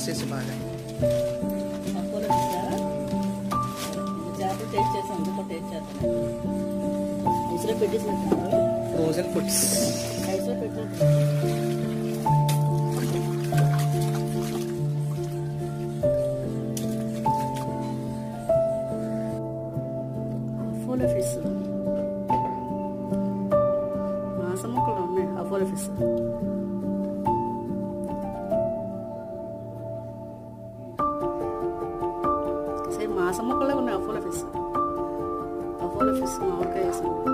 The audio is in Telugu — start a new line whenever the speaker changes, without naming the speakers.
చేసి బాగా
అపోలో చూసారా చేపలు టేస్ట్ చేసి అందులో టేస్ట్ చేస్తాను ఐస్లో పెట్టేసినట్టు
ఫ్రోజన్ ఫుడ్స్
ఐస్లో పెట్టినట్టు అపోలో ఫిష్ మాంసం ముక్కలు ఉన్నాయి అపోలో ఫిష్ మాంసం ముక్కలే ఉన్నాయి అపోలో ఫిష్ మామిడికాయ వేసాను